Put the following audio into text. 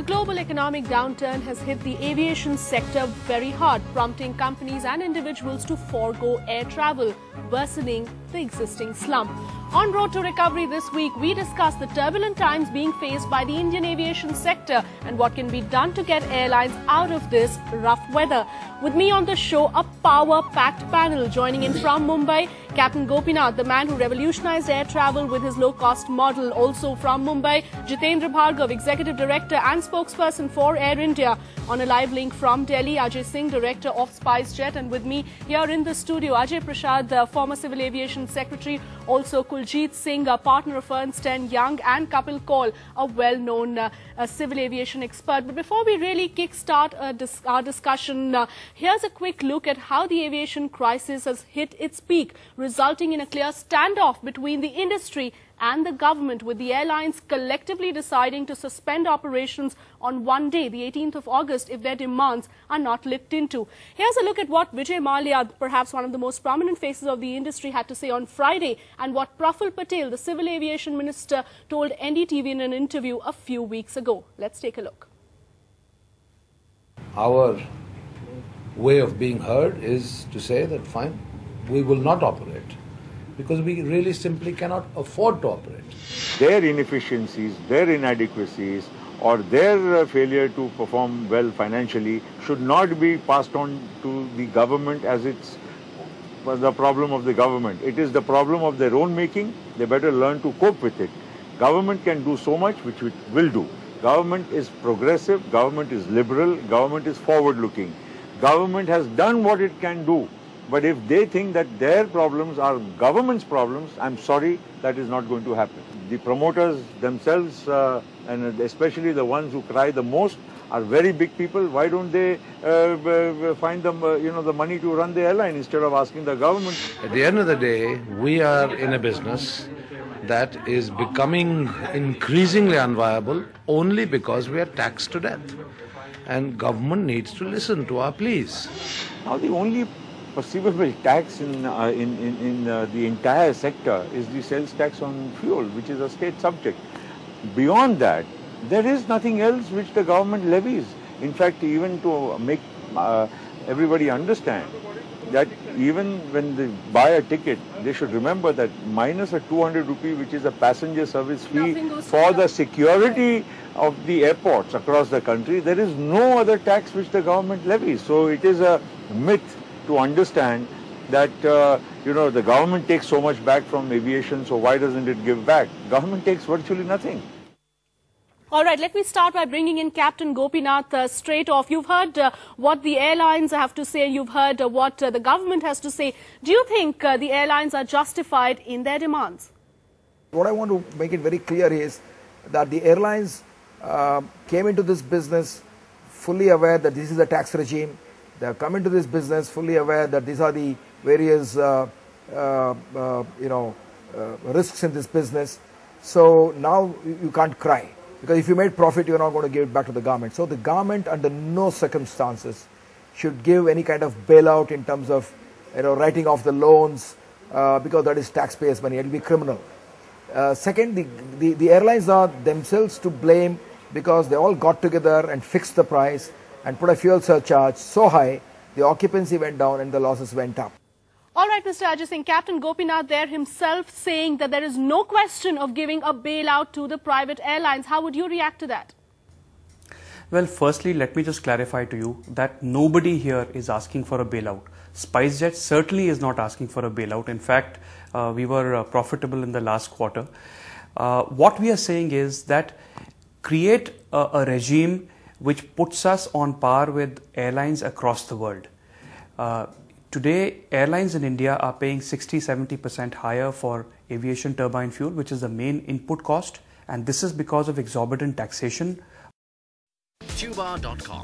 global economic downturn has hit the aviation sector very hard, prompting companies and individuals to forego air travel, worsening the existing slump. On Road to Recovery this week, we discuss the turbulent times being faced by the Indian aviation sector and what can be done to get airlines out of this rough weather. With me on the show, a power-packed panel. Joining in from Mumbai, Captain Gopinath, the man who revolutionized air travel with his low-cost model. Also from Mumbai, Jitendra Bhargav, Executive Director and spokesperson for Air India. On a live link from Delhi, Ajay Singh, Director of SpiceJet. And with me here in the studio, Ajay Prasad, the former Civil Aviation Secretary. Also Kuljit Singh, a partner of Ernst & Young, and Kapil Kaul, a well-known civil aviation expert. But before we really kickstart our discussion, here's a quick look at how the aviation crisis has hit its peak, resulting in a clear standoff between the industry and the government, with the airlines collectively deciding to suspend operations on one day, the 18th of August, if their demands are not looked into. Here's a look at what Vijay Mallya, perhaps one of the most prominent faces of the industry, had to say on Friday, and what Praful Patel, the Civil Aviation Minister, told NDTV in an interview a few weeks ago. Let's take a look. Our way of being heard is to say that fine, we will not operate, because we really simply cannot afford to operate. Their inefficiencies, their inadequacies, or their failure to perform well financially should not be passed on to the government as it's the problem of the government. It is the problem of their own making. They better learn to cope with it. Government can do so much, which it will do. Government is progressive, government is liberal, government is forward-looking. Government has done what it can do. But if they think that their problems are government's problems, I'm sorry, that is not going to happen. The promoters themselves, and especially the ones who cry the most, are very big people. Why don't they find them, the money to run the airline instead of asking the government? At the end of the day, we are in a business that is becoming increasingly unviable only because we are taxed to death. And government needs to listen to our pleas. Now the only perceivable tax in the entire sector is the sales tax on fuel, which is a state subject. Beyond that, there is nothing else which the government levies. In fact, even to make everybody understand that even when they buy a ticket, they should remember that minus a 200 rupee, which is a passenger service fee for the security of the airports across the country, there is no other tax which the government levies. So it is a myth to understand that, the government takes so much back from aviation, so why doesn't it give back? Government takes virtually nothing. All right, let me start by bringing in Captain Gopinath straight off. You've heard what the airlines have to say. You've heard what the government has to say. Do you think the airlines are justified in their demands? What I want to make it very clear is that the airlines came into this business fully aware that this is a tax regime. They have come into this business fully aware that these are the various risks in this business. So now you can't cry, because if you made profit, you're not going to give it back to the government. So the government, under no circumstances, should give any kind of bailout in terms of writing off the loans, because that is taxpayers' money. It will be criminal. Second, the airlines are themselves to blame, because they all got together and fixed the price and put a fuel surcharge so high, the occupancy went down and the losses went up. All right, Mr. Ajay Singh, Captain Gopinath there himself saying that there is no question of giving a bailout to the private airlines. How would you react to that? Well, firstly, let me just clarify to you that nobody here is asking for a bailout. SpiceJet certainly is not asking for a bailout. In fact, we were profitable in the last quarter. What we are saying is that create a regime which puts us on par with airlines across the world. Today, airlines in India are paying 60–70% higher for aviation turbine fuel, which is the main input cost, and this is because of exorbitant taxation. Tuba.com